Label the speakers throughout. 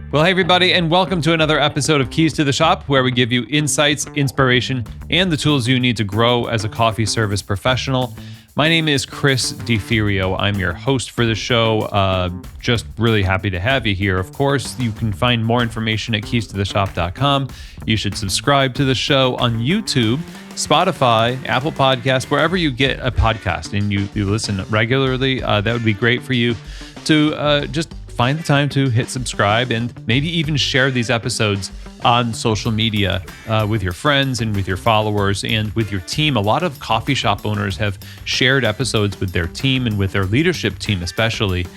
Speaker 1: Well, hey, everybody, and welcome to another episode of Keys to the Shop, where we give you insights, inspiration, and the tools you need to grow as a coffee service professional. My name is Chris DeFirio. I'm your host for the show. Just really happy to have you here. Of course, you can find more information at keystotheshop.com. You should subscribe to the show on YouTube, Spotify, Apple Podcasts, wherever you get a podcast and you listen regularly. That would be great for you to just find the time to hit subscribe and maybe even share these episodes on social media with your friends and with your followers and with your team. A lot of coffee shop owners have shared episodes with their team and with their leadership team especially.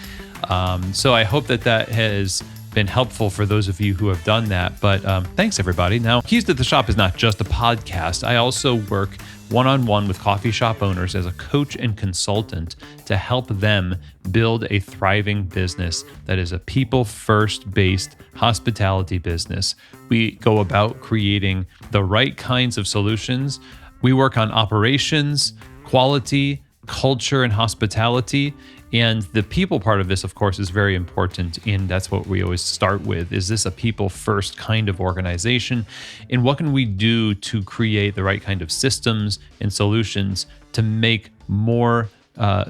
Speaker 1: So I hope that has been helpful for those of you who have done that. But thanks, everybody. Now, Keys to the Shop is not just a podcast. I also work one-on-one with coffee shop owners as a coach and consultant to help them build a thriving business that is a people-first based hospitality business. We go about creating the right kinds of solutions. We work on operations, quality, culture, and hospitality. And the people part of this, of course, is very important. And that's what we always start with. Is this a people first kind of organization? And what can we do to create the right kind of systems and solutions to make more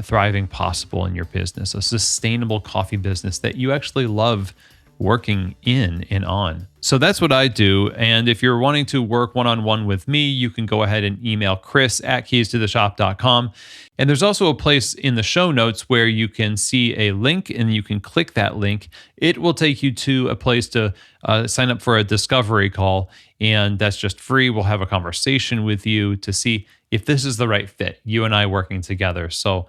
Speaker 1: thriving possible in your business, a sustainable coffee business that you actually love working in and on. So that's what I do. And if you're wanting to work one-on-one with me, you can go ahead and email chris@keystotheshop.com. And there's also a place in the show notes where you can see a link and you can click that link. It will take you to a place to sign up for a discovery call. And that's just free. We'll have a conversation with you to see if this is the right fit, you and I working together. So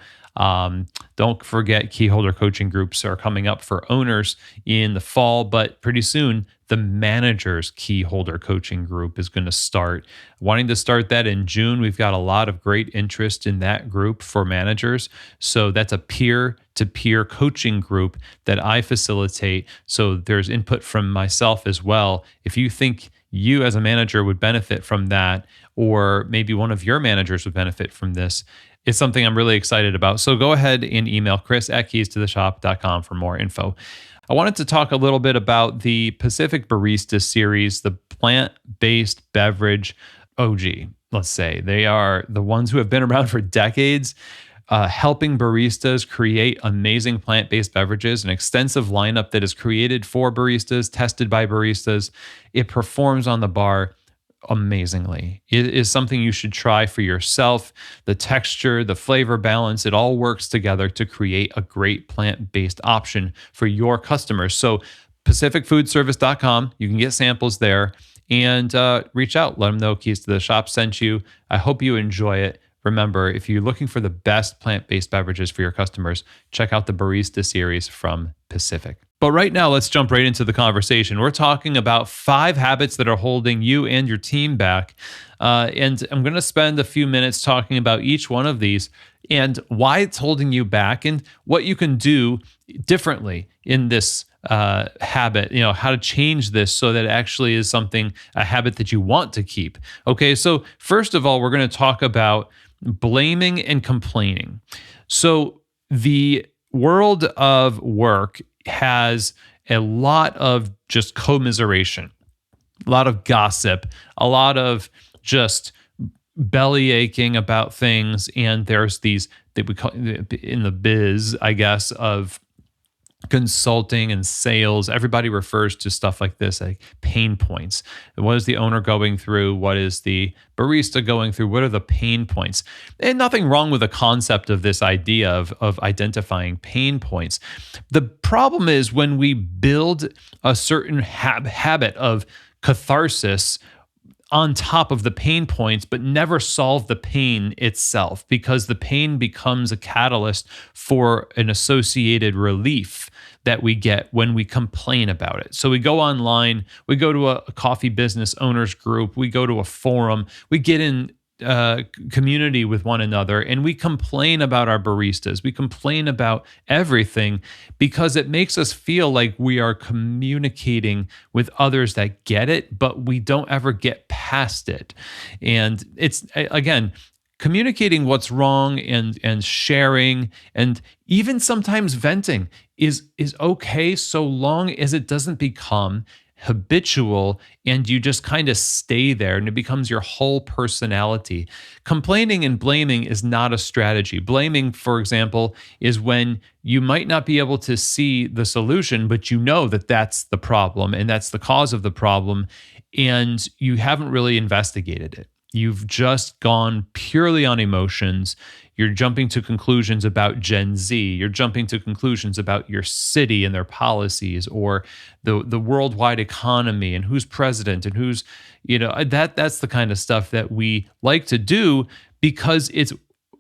Speaker 1: don't forget, key holder coaching groups are coming up for owners in the fall, but pretty soon the managers key holder coaching group is going to start. Wanting to start that in June. We've got a lot of great interest in that group for managers. So that's a peer-to-peer coaching group that I facilitate. So there's input from myself as well. If you think you as a manager would benefit from that, or maybe one of your managers would benefit from this, it's something I'm really excited about. So go ahead and email chris@keystotheshop.com for more info. I wanted to talk a little bit about the Pacific Barista series, the plant-based beverage OG, let's say. They are the ones who have been around for decades, helping baristas create amazing plant-based beverages, an extensive lineup that is created for baristas, tested by baristas. It performs on the bar amazingly. It is something you should try for yourself. The texture, the flavor balance, it all works together to create a great plant-based option for your customers. So pacificfoodservice.com, you can get samples there and reach out. Let them know Keys to the Shop sent you. I hope you enjoy it. Remember, if you're looking for the best plant-based beverages for your customers, check out the Barista series from Pacific. But right now, let's jump right into the conversation. We're talking about 5 habits that are holding you and your team back. And I'm going to spend a few minutes talking about each one of these and why it's holding you back and what you can do differently in this habit, how to change this so that it actually is a habit that you want to keep. Okay, so first of all, we're going to talk about blaming and complaining. So the world of work has a lot of just commiseration, a lot of gossip, a lot of just belly aching about things. And there's these that we call in the biz, I guess, of consulting and sales. Everybody refers to stuff like this, like pain points. What is the owner going through? What is the barista going through? What are the pain points? And nothing wrong with the concept of this idea of identifying pain points. The problem is when we build a certain habit of catharsis on top of the pain points, but never solve the pain itself, because the pain becomes a catalyst for an associated relief that we get when we complain about it. So we go online, we go to a coffee business owners group, we go to a forum, we get in community with one another, and we complain about our baristas. We complain about everything because it makes us feel like we are communicating with others that get it, but we don't ever get past it. And it's, again, communicating what's wrong and sharing and even sometimes venting is okay, so long as it doesn't become habitual and you just kind of stay there and it becomes your whole personality. Complaining and blaming is not a strategy. Blaming, for example, is when you might not be able to see the solution, but you know that that's the problem and that's the cause of the problem, and you haven't really investigated it. You've just gone purely on emotions. You're jumping to conclusions about Gen Z. You're jumping to conclusions about your city and their policies, or the worldwide economy and who's president and who's, that's the kind of stuff that we like to do because it's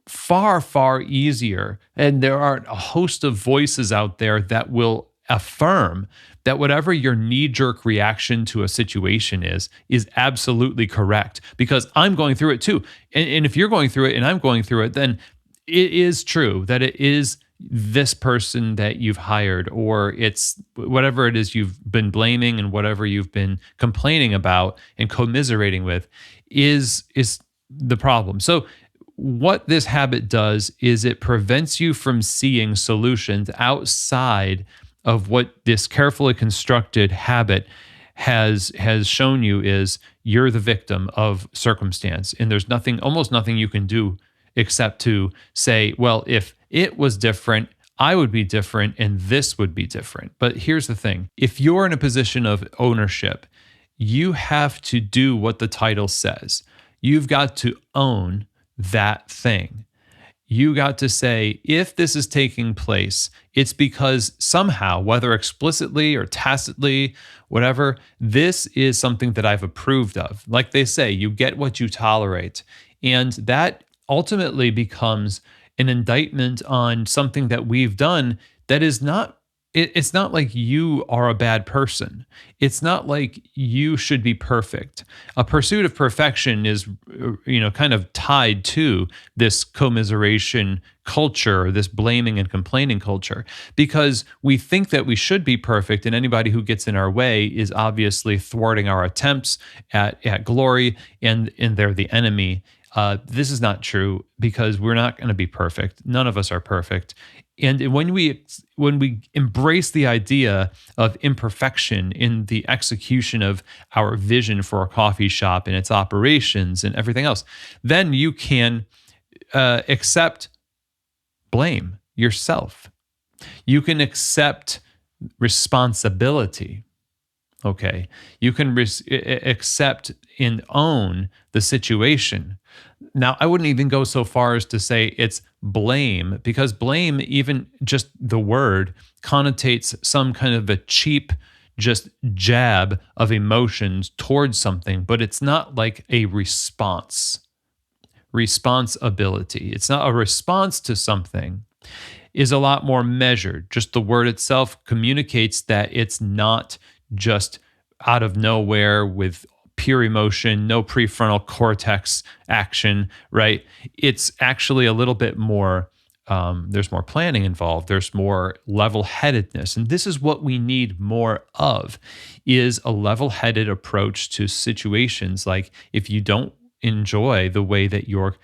Speaker 1: far easier. And there are a host of voices out there that will affirm that whatever your knee-jerk reaction to a situation is absolutely correct, because I'm going through it too. And if you're going through it and I'm going through it, then it is true that it is this person that you've hired, or it's whatever it is you've been blaming and whatever you've been complaining about and commiserating with is the problem. So what this habit does is it prevents you from seeing solutions outside of what this carefully constructed habit has shown you is you're the victim of circumstance, and there's almost nothing you can do except to say, well, if it was different, I would be different and this would be different. But here's the thing. If you're in a position of ownership, you have to do what the title says. You've got to own that thing. You got to say, if this is taking place, it's because somehow, whether explicitly or tacitly, whatever, this is something that I've approved of. Like they say, you get what you tolerate. And that ultimately becomes an indictment on something that we've done that is not, it's not like you are a bad person. It's not like you should be perfect. A pursuit of perfection is, kind of tied to this commiseration culture, this blaming and complaining culture, because we think that we should be perfect, and anybody who gets in our way is obviously thwarting our attempts at glory, and they're the enemy. This is not true, because we're not going to be perfect. None of us are perfect. And when we embrace the idea of imperfection in the execution of our vision for a coffee shop and its operations and everything else, then you can accept blame yourself. You can accept responsibility. Okay, you can accept and own the situation. Now, I wouldn't even go so far as to say it's blame, because blame, even just the word, connotates some kind of a cheap, just jab of emotions towards something, but it's not like a responsibility. It's not a response to something, is a lot more measured. Just the word itself communicates that it's not just out of nowhere with pure emotion, no prefrontal cortex action, right? It's actually a little bit more, there's more planning involved. There's more level-headedness. And this is what we need more of, is a level-headed approach to situations. Like if you don't enjoy the way that your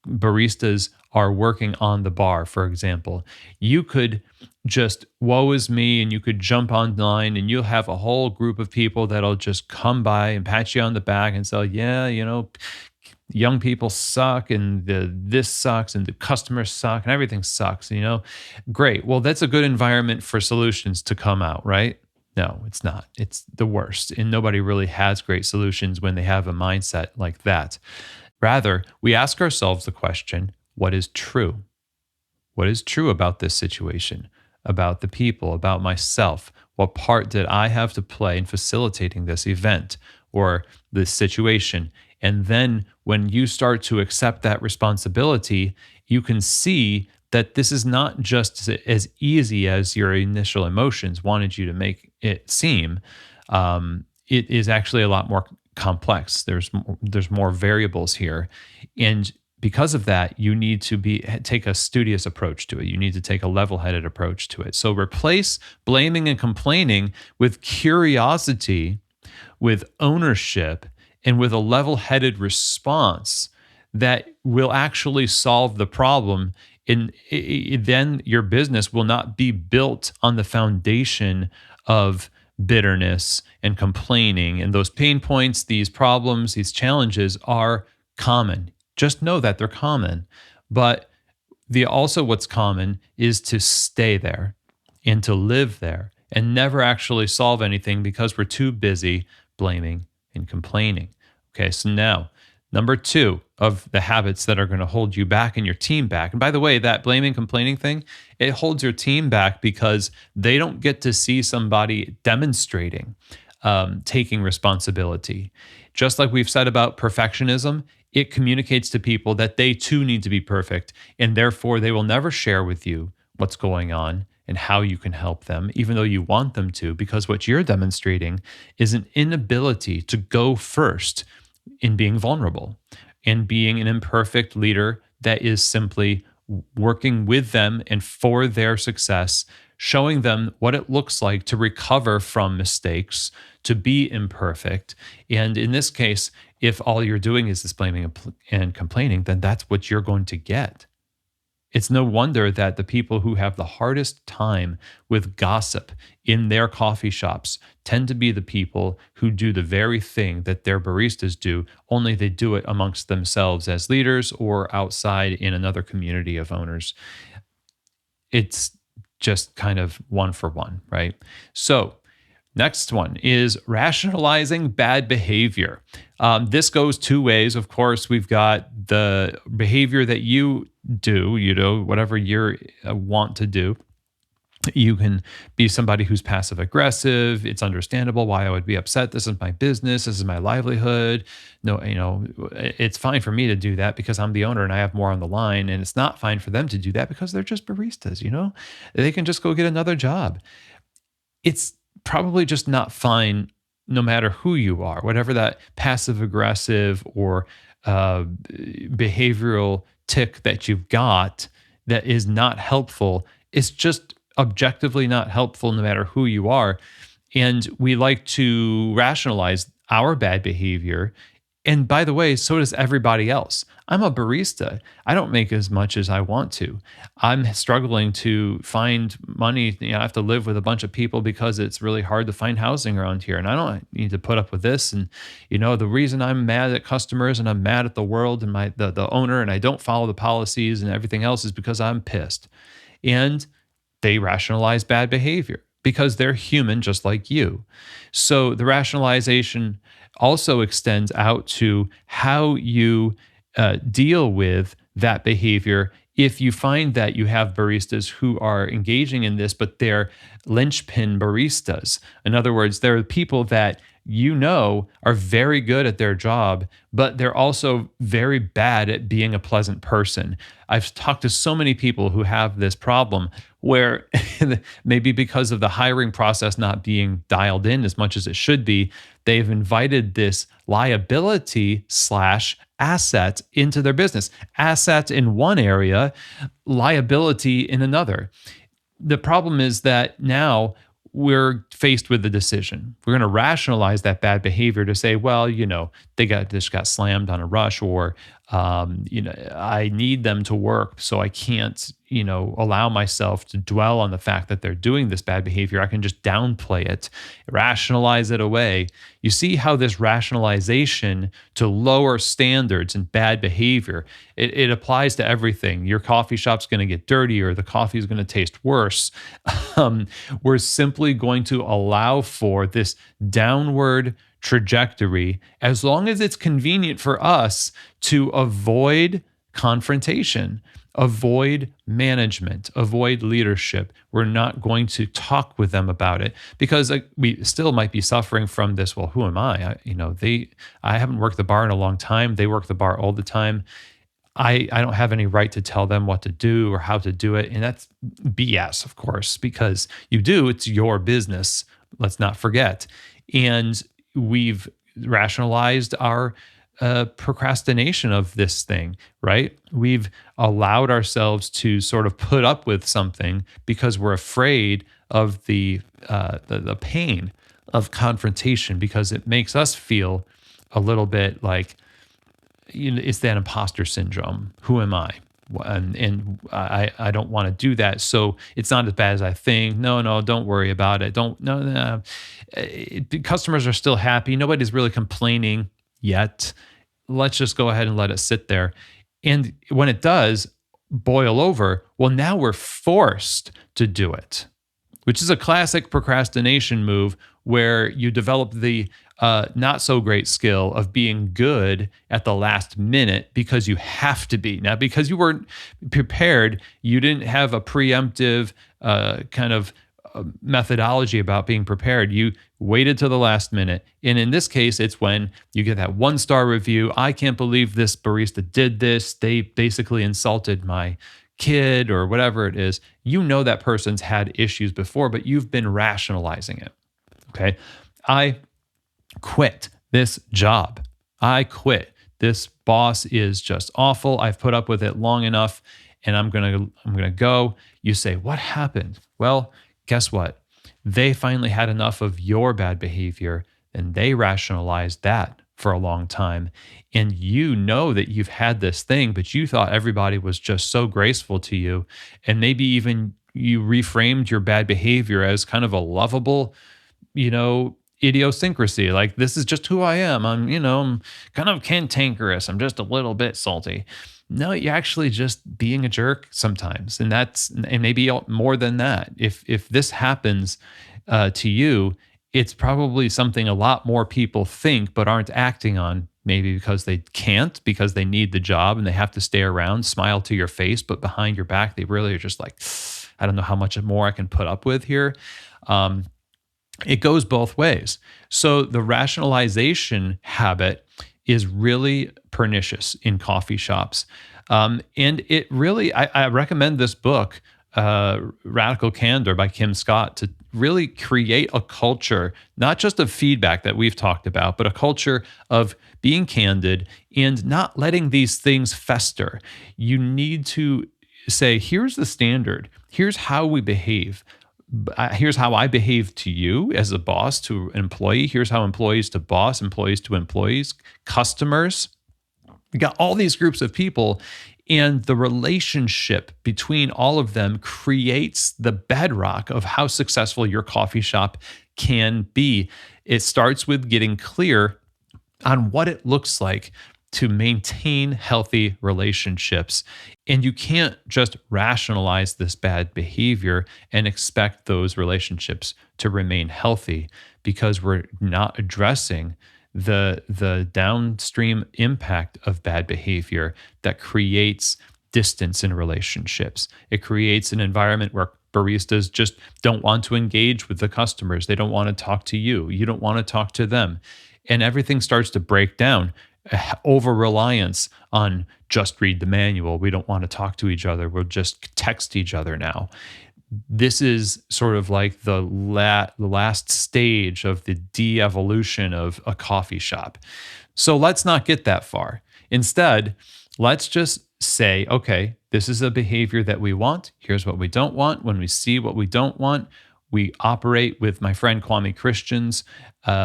Speaker 1: baristas are working on the bar, for example, you could just woe is me, and you could jump online and you'll have a whole group of people that'll just come by and pat you on the back and say, yeah, young people suck, and this sucks, and the customers suck, and everything sucks, Great. Well, that's a good environment for solutions to come out, right? No, it's not. It's the worst. And nobody really has great solutions when they have a mindset like that. Rather, we ask ourselves the question, what is true? What is true about this situation, about the people, about myself? What part did I have to play in facilitating this event or this situation? And then when you start to accept that responsibility, you can see that this is not just as easy as your initial emotions wanted you to make it seem. It is actually a lot more complex. There's more variables here. And because of that, you need to take a studious approach to it. You need to take a level-headed approach to it. So replace blaming and complaining with curiosity, with ownership, and with a level-headed response that will actually solve the problem. And then your business will not be built on the foundation of bitterness and complaining. And those pain points, these problems, these challenges are common. Just know that they're common. But the also what's common is to stay there and to live there and never actually solve anything because we're too busy blaming and complaining. Okay, so now number two of the habits that are going to hold you back and your team back. And by the way, that blaming, complaining thing, it holds your team back because they don't get to see somebody demonstrating, taking responsibility. Just like we've said about perfectionism, it communicates to people that they too need to be perfect, and therefore they will never share with you what's going on and how you can help them, even though you want them to, because what you're demonstrating is an inability to go first in being vulnerable and being an imperfect leader that is simply working with them and for their success, showing them what it looks like to recover from mistakes, to be imperfect. And in this case, if all you're doing is this blaming and complaining, then that's what you're going to get. It's no wonder that the people who have the hardest time with gossip in their coffee shops tend to be the people who do the very thing that their baristas do, only they do it amongst themselves as leaders or outside in another community of owners. It's just kind of one for one, right? So, next one is rationalizing bad behavior. This goes two ways. Of course, we've got the behavior that you do, whatever you want to do. You can be somebody who's passive aggressive. It's understandable why I would be upset. This is my business. This is my livelihood. No, it's fine for me to do that because I'm the owner and I have more on the line. And it's not fine for them to do that because they're just baristas, They can just go get another job. It's probably just not fine no matter who you are, whatever that passive aggressive or behavioral tick that you've got that is not helpful. It's just objectively not helpful no matter who you are. And we like to rationalize our bad behavior. And by the way, so does everybody else. I'm a barista. I don't make as much as I want to. I'm struggling to find money. I have to live with a bunch of people because it's really hard to find housing around here. And I don't need to put up with this. And, the reason I'm mad at customers and I'm mad at the world and the owner and I don't follow the policies and everything else is because I'm pissed. And they rationalize bad behavior because they're human just like you. So the rationalization also extends out to how you deal with that behavior. If you find that you have baristas who are engaging in this, but they're linchpin baristas. In other words, they're people that are very good at their job, but they're also very bad at being a pleasant person. I've talked to so many people who have this problem where maybe because of the hiring process not being dialed in as much as it should be, they've invited this liability / asset into their business. Asset in one area, liability in another. The problem is that now we're faced with the decision. We're going to rationalize that bad behavior to say, well, they just got slammed on a rush, or I need them to work, so I can't, allow myself to dwell on the fact that they're doing this bad behavior. I can just downplay it, rationalize it away. You see how this rationalization to lower standards and bad behavior, it applies to everything. Your coffee shop's going to get dirtier. The coffee is going to taste worse. We're simply going to allow for this downward trajectory as long as it's convenient for us to avoid confrontation, avoid management, avoid leadership. We're not going to talk with them about it because we still might be suffering from this. Well, who am I? I haven't worked the bar in a long time. They work the bar all the time. I don't have any right to tell them what to do or how to do it. And that's BS, of course, because it's your business. Let's not forget. And we've rationalized our procrastination of this thing, right? We've allowed ourselves to sort of put up with something because we're afraid of the pain of confrontation, because it makes us feel a little bit like, it's that imposter syndrome. Who am I? And I don't want to do that. So it's not as bad as I think. No, don't worry about it. Don't, no, no. Customers are still happy. Nobody's really complaining yet. Let's just go ahead and let it sit there. And when it does boil over, well, now we're forced to do it, which is a classic procrastination move where you develop the not so great skill of being good at the last minute because you have to be. Now, because you weren't prepared, you didn't have a preemptive kind of methodology about being prepared. You waited till the last minute. And in this case, it's when you get that 1-star review. I can't believe this barista did this. They basically insulted my kid or whatever it is. You know that person's had issues before, but you've been rationalizing it. Okay. I quit this job. I quit. This boss is just awful. I've put up with it long enough and I'm going to go. You say, what happened? Well, guess what? They finally had enough of your bad behavior and they rationalized that for a long time. And you know that you've had this thing, but you thought everybody was just so graceful to you. And maybe even you reframed your bad behavior as kind of a lovable, idiosyncrasy. Like, this is just who I am. I'm kind of cantankerous. I'm just a little bit salty. No, you're actually just being a jerk sometimes. And maybe more than that. If this happens to you, it's probably something a lot more people think but aren't acting on, maybe because they can't, because they need the job and they have to stay around, smile to your face, but behind your back, they really are just like, I don't know how much more I can put up with here. It goes both ways. So the rationalization habit is really pernicious in coffee shops. And it really, I recommend this book, Radical Candor by Kim Scott, to really create a culture, not just of feedback that we've talked about, but a culture of being candid and not letting these things fester. You need to say, here's the standard. Here's how we behave. Here's how I behave to you as a boss to an employee. Here's how employees to boss, employees to employees, customers. You got all these groups of people, and the relationship between all of them creates the bedrock of how successful your coffee shop can be. It starts with getting clear on what it looks like to maintain healthy relationships. And you can't just rationalize this bad behavior and expect those relationships to remain healthy, because we're not addressing the downstream impact of bad behavior that creates distance in relationships. It creates an environment where baristas just don't want to engage with the customers. They don't want to talk to you. You don't want to talk to them. And everything starts to break down. Over reliance on just read the manual. We don't want to talk to each other. We'll just text each other now. This is sort of like the last stage of the de-evolution of a coffee shop. So let's not get that far. Instead, let's just say, okay, this is a behavior that we want. Here's what we don't want. When we see what we don't want, we operate with my friend Kwame Christian's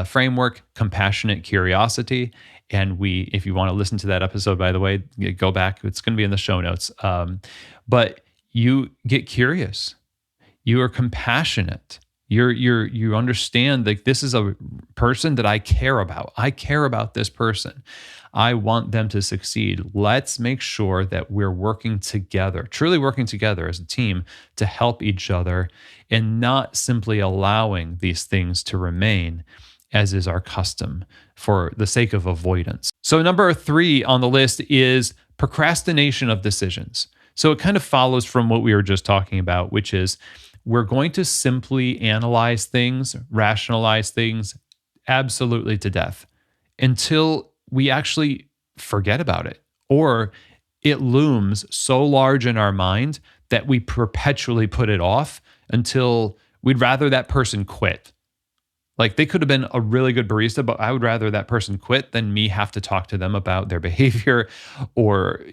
Speaker 1: framework, compassionate curiosity. And if you want to listen to that episode, by the way, go back. It's going to be in the show notes. But you get curious. You are compassionate. You understand that this is a person that I care about. I care about this person. I want them to succeed. Let's make sure that we're working together, truly working together as a team to help each other, and not simply allowing these things to remain as is our custom for the sake of avoidance. So number 3 on the list is procrastination of decisions. So it kind of follows from what we were just talking about, which is we're going to simply analyze things, rationalize things absolutely to death until we actually forget about it, or it looms so large in our mind that we perpetually put it off until we'd rather that person quit. Like, they could have been a really good barista, but I would rather that person quit than me have to talk to them about their behavior. Or,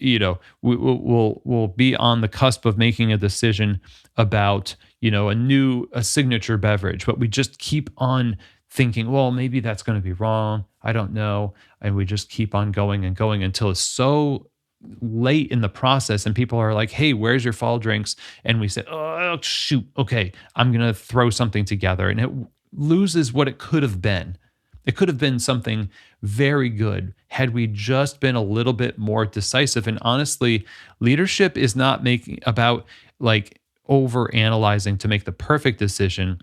Speaker 1: we'll be on the cusp of making a decision about, a signature beverage, but we just keep on thinking, well, maybe that's going to be wrong. I don't know. And we just keep on going and going until it's so late in the process and people are like, hey, where's your fall drinks? And we say, oh, shoot. Okay, I'm going to throw something together. And it loses what it could have been. It could have been something very good had we just been a little bit more decisive. And honestly, leadership is not making about like over analyzing to make the perfect decision.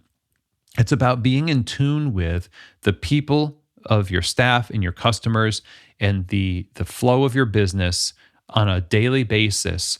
Speaker 1: It's about being in tune with the people of your staff and your customers and the flow of your business on a daily basis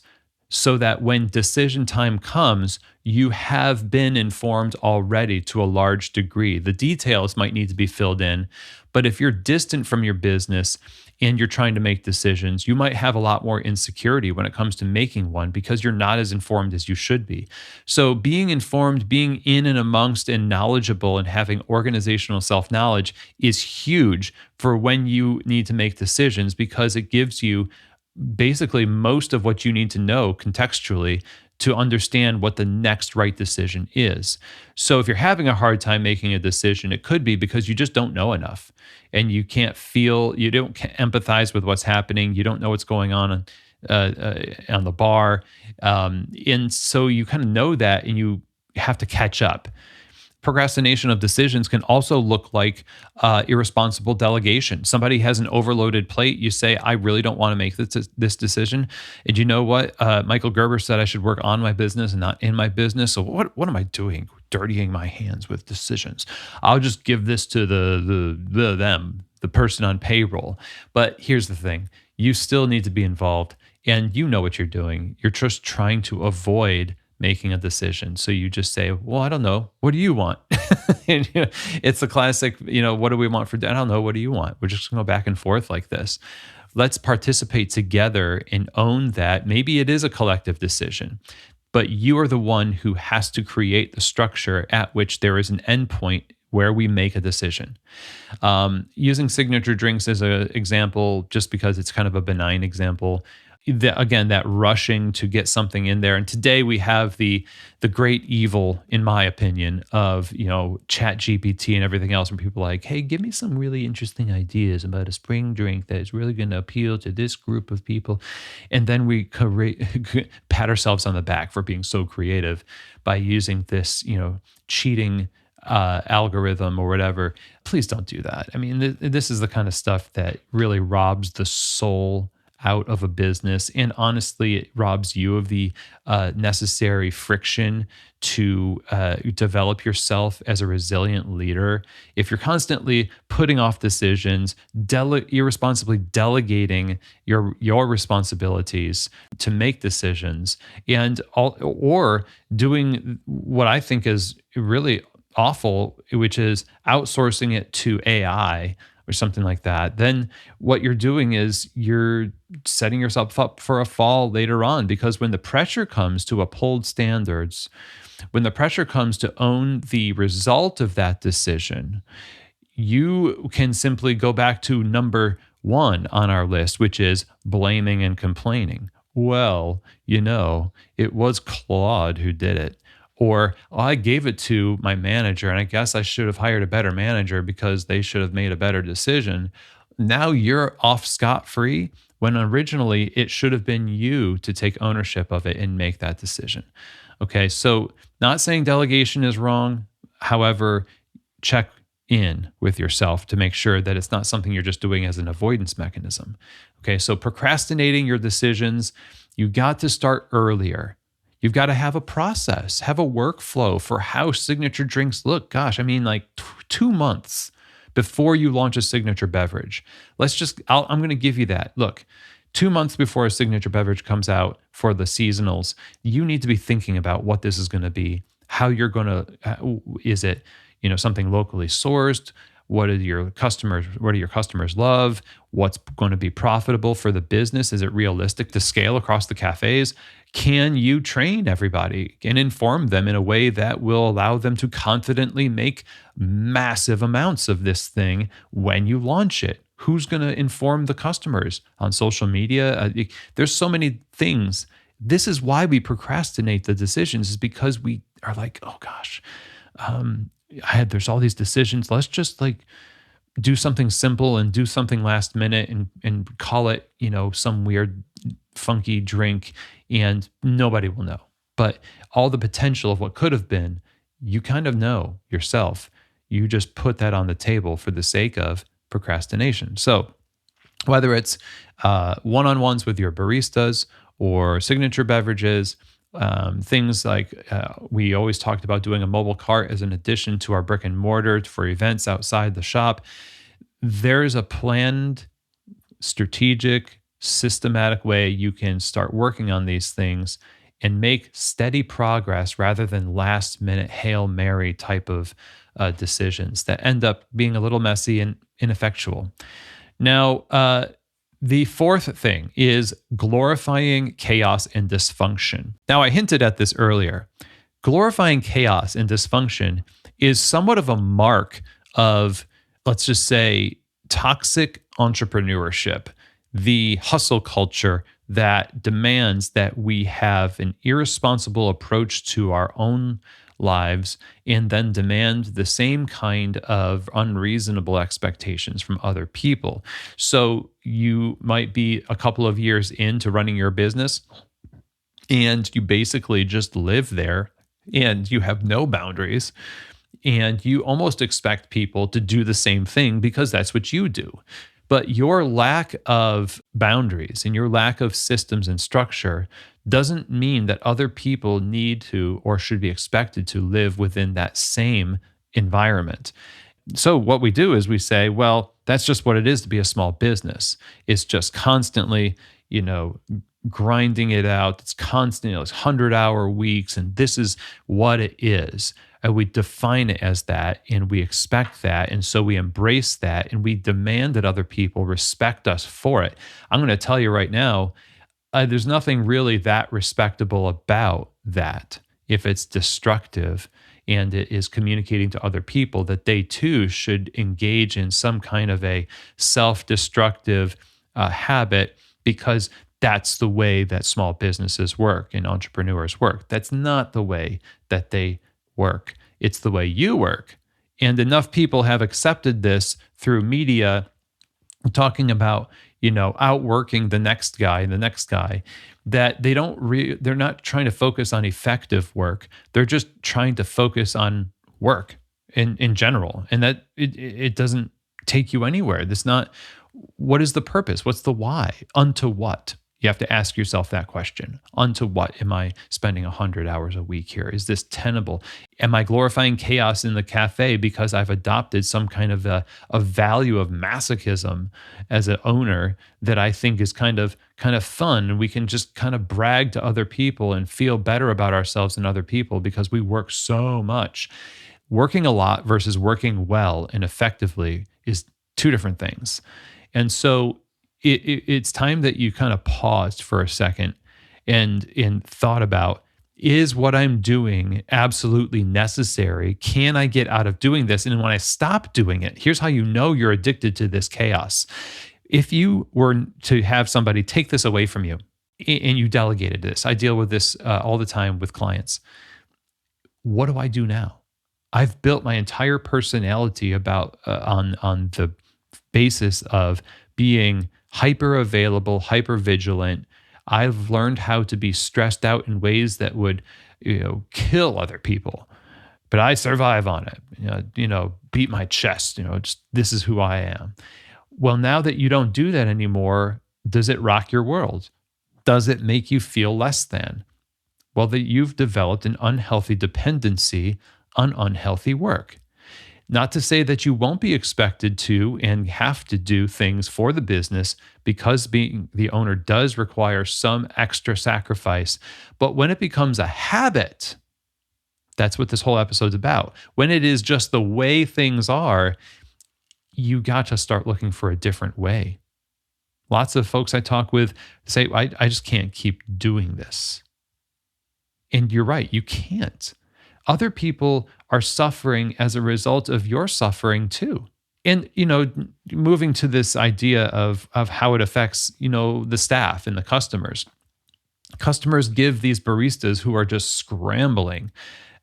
Speaker 1: so that when decision time comes, you have been informed already to a large degree. The details might need to be filled in, but if you're distant from your business and you're trying to make decisions, you might have a lot more insecurity when it comes to making one because you're not as informed as you should be. So, being informed, being in and amongst and knowledgeable and having organizational self knowledge is huge for when you need to make decisions because it gives you basically most of what you need to know contextually to understand what the next right decision is. So if you're having a hard time making a decision, it could be because you just don't know enough and you can't feel, you don't empathize with what's happening. You don't know what's going on the bar. And so you kind of know that and you have to catch up. Procrastination of decisions can also look like irresponsible delegation. Somebody has an overloaded plate. You say, I really don't want to make this decision. And you know what? Michael Gerber said I should work on my business and not in my business. So what am I doing? Dirtying my hands with decisions. I'll just give this to the person on payroll. But here's the thing. You still need to be involved and you know what you're doing. You're just trying to avoid making a decision. So you just say, well, I don't know. What do you want? And, it's a classic, what do we want for, I don't know. What do you want? We're just going to go back and forth like this. Let's participate together and own that. Maybe it is a collective decision, but you are the one who has to create the structure at which there is an endpoint where we make a decision. Using signature drinks as an example, just because it's kind of a benign example, again, that rushing to get something in there. And today we have the great evil, in my opinion, of Chat GPT and everything else, where people are like, hey, give me some really interesting ideas about a spring drink that is really going to appeal to this group of people. And then we pat ourselves on the back for being so creative by using this, cheating algorithm or whatever. Please don't do that. I mean, this is the kind of stuff that really robs the soul out of a business. And honestly, it robs you of the necessary friction to develop yourself as a resilient leader. If you're constantly putting off decisions, irresponsibly delegating your responsibilities to make decisions, or doing what I think is really awful, which is outsourcing it to AI or something like that, then what you're doing is you're setting yourself up for a fall later on. Because when the pressure comes to uphold standards, when the pressure comes to own the result of that decision, you can simply go back to number one on our list, which is blaming and complaining. Well, it was Claude who did it. Or I gave it to my manager and I guess I should have hired a better manager because they should have made a better decision. Now you're off scot-free when originally it should have been you to take ownership of it and make that decision. Okay, so not saying delegation is wrong. However, check in with yourself to make sure that it's not something you're just doing as an avoidance mechanism. Okay, so procrastinating your decisions, you got to start earlier. You've got to have a process, have a workflow for how signature drinks look. Gosh, I mean, like 2 months before you launch a signature beverage. I'm going to give you that. Look, 2 months before a signature beverage comes out for the seasonals, you need to be thinking about what this is going to be, how you're going to, is it, something locally sourced? What do your customers love? What's going to be profitable for the business? Is it realistic to scale across the cafes? Can you train everybody and inform them in a way that will allow them to confidently make massive amounts of this thing when you launch it? Who's going to inform the customers on social media? There's so many things. This is why we procrastinate the decisions, is because we are like, oh gosh, there's all these decisions. Let's just like do something simple and do something last minute and call it, some weird funky drink, and nobody will know. But all the potential of what could have been, you kind of know yourself. You just put that on the table for the sake of procrastination. So whether it's one-on-ones with your baristas or signature beverages, things like we always talked about doing a mobile cart as an addition to our brick and mortar for events outside the shop. There's a planned, strategic, systematic way you can start working on these things and make steady progress rather than last minute Hail Mary type of decisions that end up being a little messy and ineffectual. Now, the fourth thing is glorifying chaos and dysfunction. Now, I hinted at this earlier. Glorifying chaos and dysfunction is somewhat of a mark of, let's just say, toxic entrepreneurship, the hustle culture that demands that we have an irresponsible approach to our own lives and then demand the same kind of unreasonable expectations from other people. So you might be a couple of years into running your business and you basically just live there and you have no boundaries and you almost expect people to do the same thing because that's what you do. But your lack of boundaries and your lack of systems and structure doesn't mean that other people need to or should be expected to live within that same environment. So what we do is we say, well, that's just what it is to be a small business. It's just constantly, grinding it out. It's constantly, it's 100-hour weeks, and this is what it is. And we define it as that, and we expect that. And so we embrace that, and we demand that other people respect us for it. I'm going to tell you right now, there's nothing really that respectable about that if it's destructive and it is communicating to other people that they too should engage in some kind of a self-destructive habit, because that's the way that small businesses work and entrepreneurs work. That's not the way that they work. It's the way you work. And enough people have accepted this through media talking about, outworking the next guy and the next guy, that they're not trying to focus on effective work. They're just trying to focus on work in general. And that it doesn't take you anywhere. That's not, what is the purpose? What's the why? Unto what? You have to ask yourself that question. Unto what am I spending 100 hours a week here? Is this tenable? Am I glorifying chaos in the cafe because I've adopted some kind of a value of masochism as an owner that I think is kind of fun, and we can just kind of brag to other people and feel better about ourselves than other people because we work so much. Working a lot versus working well and effectively is two different things. And so it's time that you kind of paused for a second and thought about, is what I'm doing absolutely necessary? Can I get out of doing this? And when I stop doing it, here's how you know you're addicted to this chaos. If you were to have somebody take this away from you and you delegated this, I deal with this all the time with clients. What do I do now? I've built my entire personality about on the basis of being hyper available, hyper vigilant. I've learned how to be stressed out in ways that would, kill other people, but I survive on it. Beat my chest. Just this is who I am. Well, now that you don't do that anymore, does it rock your world? Does it make you feel less than? Well, that you've developed an unhealthy dependency on unhealthy work. Not to say that you won't be expected to and have to do things for the business, because being the owner does require some extra sacrifice. But when it becomes a habit, that's what this whole episode's about. When it is just the way things are, you got to start looking for a different way. Lots of folks I talk with say, I just can't keep doing this. And you're right, you can't. Other people are suffering as a result of your suffering too. And, moving to this idea of how it affects, the staff and the customers. Customers give these baristas who are just scrambling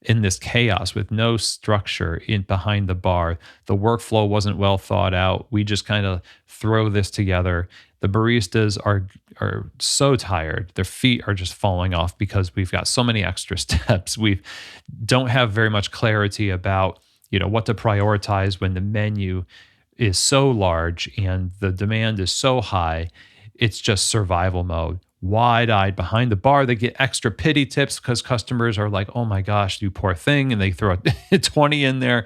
Speaker 1: in this chaos with no structure in behind the bar. The workflow wasn't well thought out. We just kind of throw this together. The baristas are so tired. Their feet are just falling off because we've got so many extra steps. We don't have very much clarity about, what to prioritize when the menu is so large and the demand is so high. It's just survival mode. Wide-eyed behind the bar, they get extra pity tips because customers are like, "Oh my gosh, you poor thing," and they throw a 20 in there,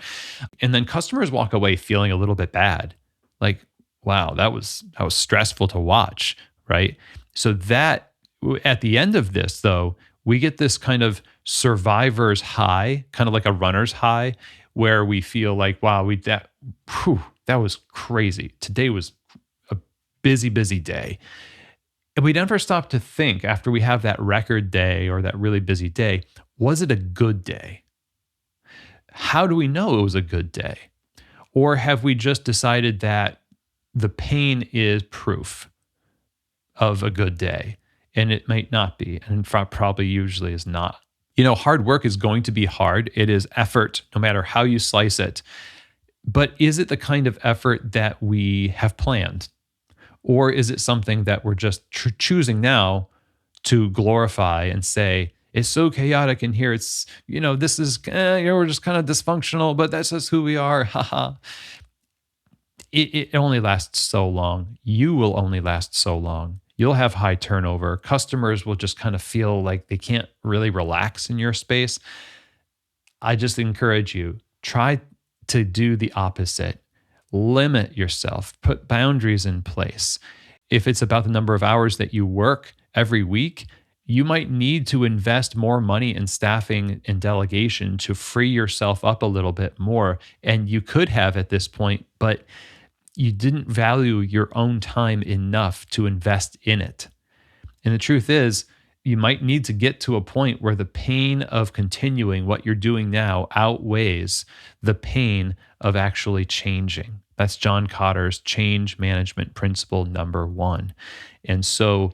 Speaker 1: and then customers walk away feeling a little bit bad, like, "Wow, that was stressful to watch," right? So that at the end of this, though, we get this kind of survivor's high, kind of like a runner's high, where we feel like, "Wow, that was crazy. Today was a busy, busy day." And we never stop to think after we have that record day or that really busy day, was it a good day? How do we know it was a good day? Or have we just decided that the pain is proof of a good day? And it might not be. And in fact, probably usually is not. Hard work is going to be hard. It is effort, no matter how you slice it. But is it the kind of effort that we have planned? Or is it something that we're just choosing now to glorify and say, it's so chaotic in here. It's, this is, we're just kind of dysfunctional, but that's just who we are. Haha. It only lasts so long. You will only last so long. You'll have high turnover. Customers will just kind of feel like they can't really relax in your space. I just encourage you, try to do the opposite. Limit yourself, put boundaries in place. If it's about the number of hours that you work every week, you might need to invest more money in staffing and delegation to free yourself up a little bit more. And you could have at this point, but you didn't value your own time enough to invest in it. And the truth is, you might need to get to a point where the pain of continuing what you're doing now outweighs the pain of actually changing. That's John Cotter's change management principle number 1. And so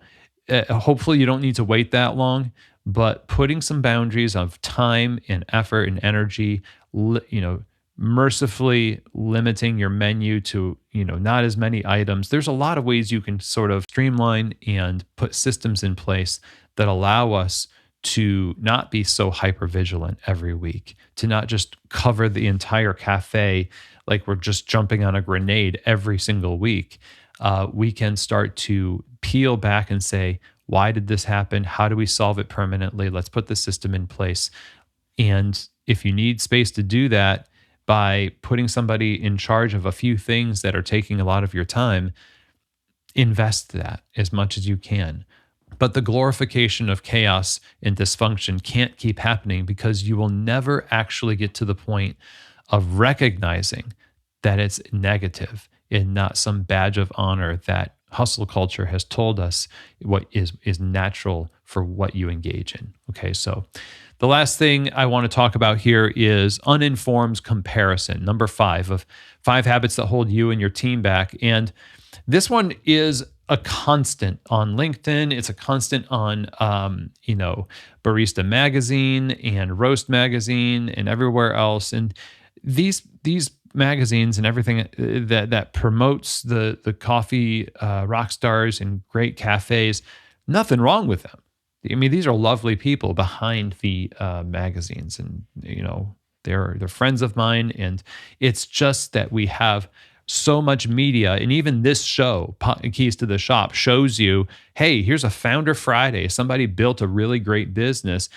Speaker 1: hopefully you don't need to wait that long, but putting some boundaries of time and effort and energy, mercifully limiting your menu to, not as many items. There's a lot of ways you can sort of streamline and put systems in place that allow us to not be so hyper vigilant every week, to not just cover the entire cafe like we're just jumping on a grenade every single week. We can start to peel back and say, why did this happen? How do we solve it permanently? Let's put the system in place. And if you need space to do that by putting somebody in charge of a few things that are taking a lot of your time, invest that as much as you can. But the glorification of chaos and dysfunction can't keep happening because you will never actually get to the point of recognizing that it's negative and not some badge of honor that hustle culture has told us what is natural for what you engage in. Okay, so the last thing I want to talk about here is uninformed comparison, number 5 of 5 habits that hold you and your team back. And this one is a constant on LinkedIn. It's a constant on, Barista Magazine and Roast Magazine and everywhere else. And these magazines and everything that promotes the coffee rock stars and great cafes, nothing wrong with them. I mean, these are lovely people behind the magazines, and they're friends of mine. And it's just that we have so much media, and even this show, Keys to the Shop, shows you, hey, here's a Founder Friday. Somebody built a really great business.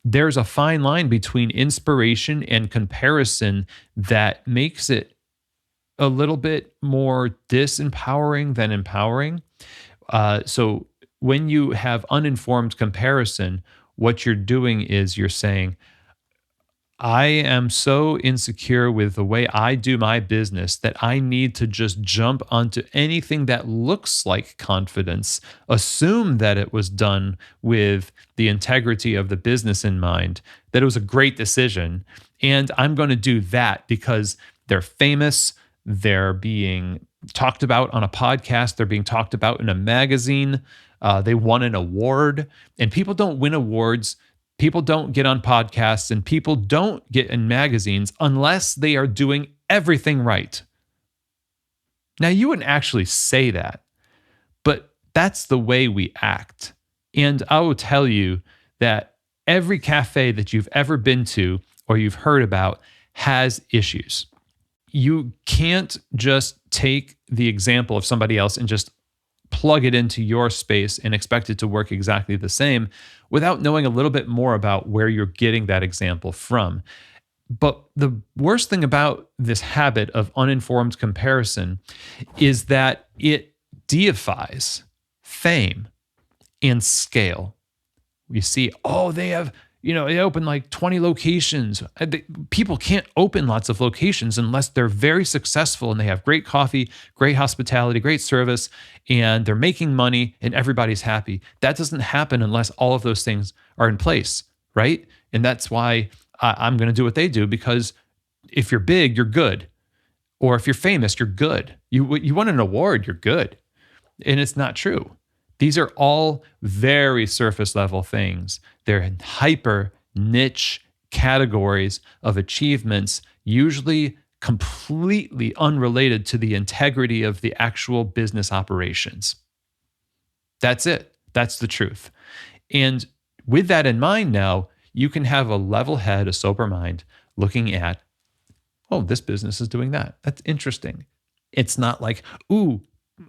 Speaker 1: There's a fine line between inspiration and comparison that makes it a little bit more disempowering than empowering. So when you have uninformed comparison, what you're doing is you're saying, I am so insecure with the way I do my business that I need to just jump onto anything that looks like confidence, assume that it was done with the integrity of the business in mind, that it was a great decision. And I'm going to do that because they're famous, they're being talked about on a podcast, they're being talked about in a magazine, they won an award. And people don't win awards People don't get on podcasts and people don't get in magazines unless they are doing everything right. Now, you wouldn't actually say that, but that's the way we act. And I will tell you that every cafe that you've ever been to or you've heard about has issues. You can't just take the example of somebody else and just plug it into your space and expect it to work exactly the same without knowing a little bit more about where you're getting that example from. But the worst thing about this habit of uninformed comparison is that it deifies fame and scale. We see, oh, they have, they open like 20 locations. People can't open lots of locations unless they're very successful and they have great coffee, great hospitality, great service, and they're making money and everybody's happy. That doesn't happen unless all of those things are in place, right? And that's why I'm going to do what they do, because if you're big, you're good. Or if you're famous, you're good. You won an award, you're good. And it's not true. These are all very surface level things. They're hyper niche categories of achievements, usually completely unrelated to the integrity of the actual business operations. That's it. That's the truth. And with that in mind now, you can have a level head, a sober mind, looking at, oh, this business is doing that. That's interesting. It's not like, ooh,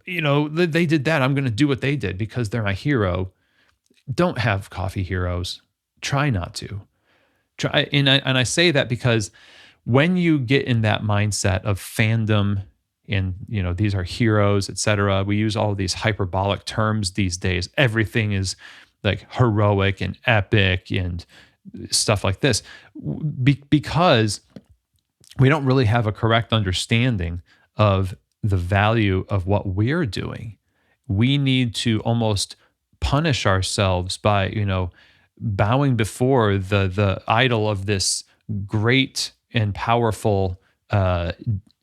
Speaker 1: they did that. I'm going to do what they did because they're my hero. Don't have coffee heroes. Try not to. Try, and I say that because when you get in that mindset of fandom and, these are heroes, etc., we use all of these hyperbolic terms these days. Everything is like heroic and epic and stuff like this, because we don't really have a correct understanding of the value of what we're doing. We need to almost punish ourselves by, bowing before the idol of this great and powerful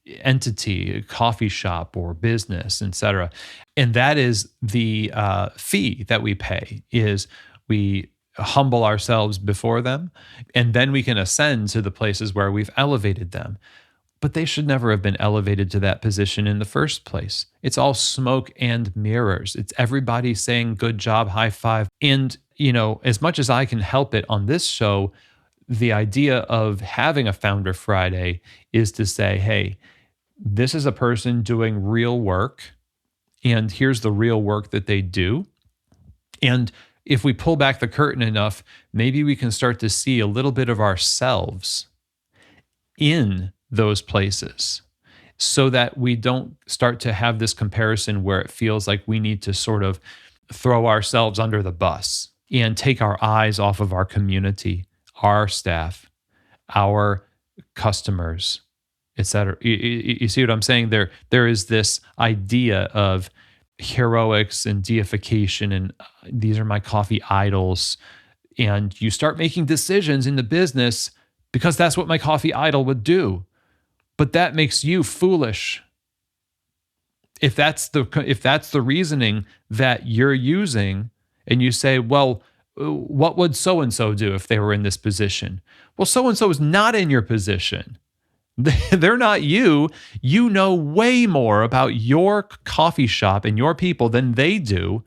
Speaker 1: entity, coffee shop or business, etc. And that is the fee that we pay, is we humble ourselves before them, and then we can ascend to the places where we've elevated them. But they should never have been elevated to that position in the first place. It's all smoke and mirrors. It's everybody saying, good job, high five. And, as much as I can help it on this show, the idea of having a Founder Friday is to say, hey, this is a person doing real work, and here's the real work that they do. And if we pull back the curtain enough, maybe we can start to see a little bit of ourselves in those places, so that we don't start to have this comparison where it feels like we need to sort of throw ourselves under the bus and take our eyes off of our community, our staff, our customers, etc. You see what I'm saying? There is this idea of heroics and deification, and these are my coffee idols. And you start making decisions in the business because that's what my coffee idol would do. But that makes you foolish. If that's the reasoning that you're using, and you say, well, what would so-and-so do if they were in this position? Well, so-and-so is not in your position. They're not you. You know way more about your coffee shop and your people than they do.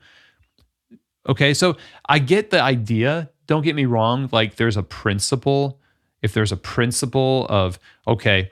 Speaker 1: Okay, so I get the idea. Don't get me wrong. Like, there's a principle. If there's a principle of, okay,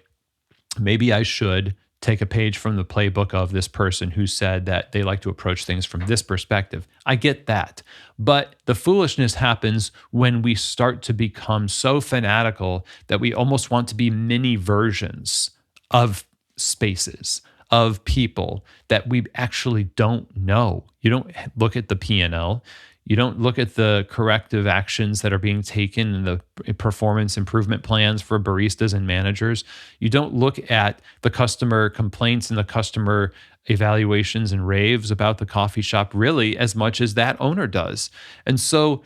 Speaker 1: maybe I should take a page from the playbook of this person who said that they like to approach things from this perspective. I get that. But the foolishness happens when we start to become so fanatical that we almost want to be mini versions of spaces, of people that we actually don't know. You don't look at the P&L. You don't look at the corrective actions that are being taken in the performance improvement plans for baristas and managers. You don't look at the customer complaints and the customer evaluations and raves about the coffee shop really as much as that owner does. And so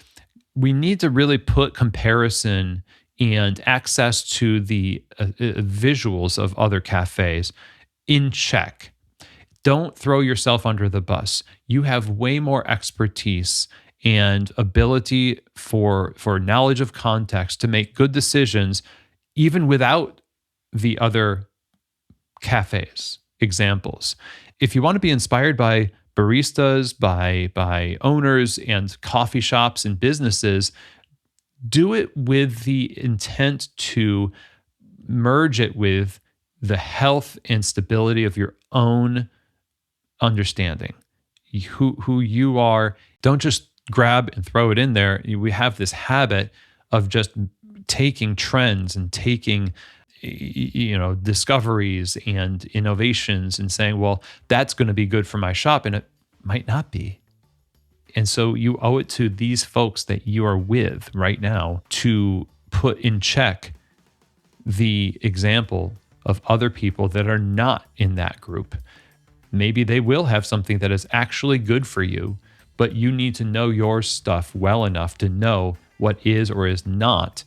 Speaker 1: we need to really put comparison and access to the visuals of other cafes in check. Don't throw yourself under the bus. You have way more expertise and ability for knowledge of context to make good decisions even without the other cafes examples. If you want to be inspired by baristas, by owners and coffee shops and businesses, do it with the intent to merge it with the health and stability of your own understanding. Who you are. Don't just grab and throw it in there. We have this habit of just taking trends and taking discoveries and innovations and saying, well, that's going to be good for my shop, and it might not be. And so you owe it to these folks that you are with right now to put in check the example of other people that are not in that group. Maybe they will have something that is actually good for you, but you need to know your stuff well enough to know what is or is not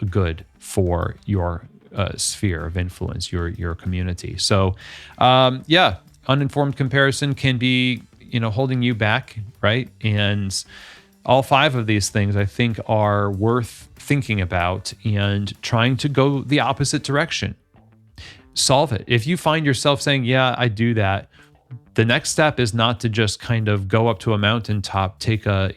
Speaker 1: good for your sphere of influence, your community. So, uninformed comparison can be, holding you back, right? And all 5 of these things, I think, are worth thinking about and trying to go the opposite direction. Solve it. If you find yourself saying, yeah, I do that, the next step is not to just kind of go up to a mountaintop, take a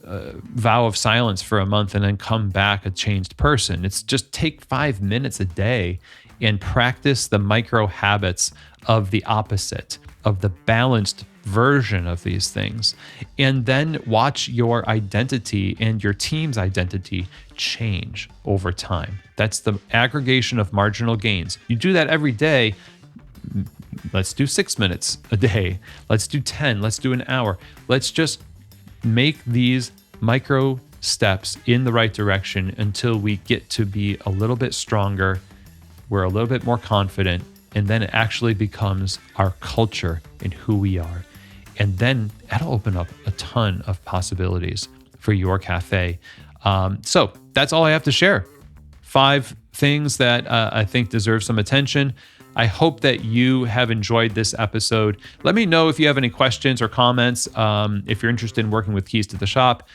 Speaker 1: vow of silence for a month and then come back a changed person. It's just take 5 minutes a day and practice the micro habits of the opposite, of the balanced version of these things. And then watch your identity and your team's identity change over time. That's the aggregation of marginal gains. You do that every day. Let's do 6 minutes a day. Let's do 10. Let's do an hour. Let's just make these micro steps in the right direction until we get to be a little bit stronger. We're a little bit more confident. And then it actually becomes our culture and who we are. And then that'll open up a ton of possibilities for your cafe. So that's all I have to share. 5 things that I think deserve some attention. I hope that you have enjoyed this episode. Let me know if you have any questions or comments. If you're interested in working with Keys to the Shop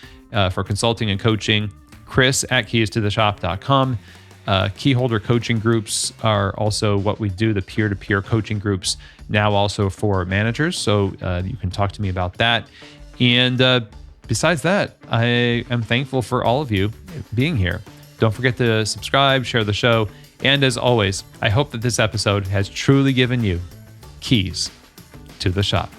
Speaker 1: for consulting and coaching, Chris@keystotheshop.com. Keyholder coaching groups are also what we do, the peer-to-peer coaching groups, now also for managers. So you can talk to me about that. And besides that, I am thankful for all of you being here. Don't forget to subscribe, share the show. And as always, I hope that this episode has truly given you keys to the shop.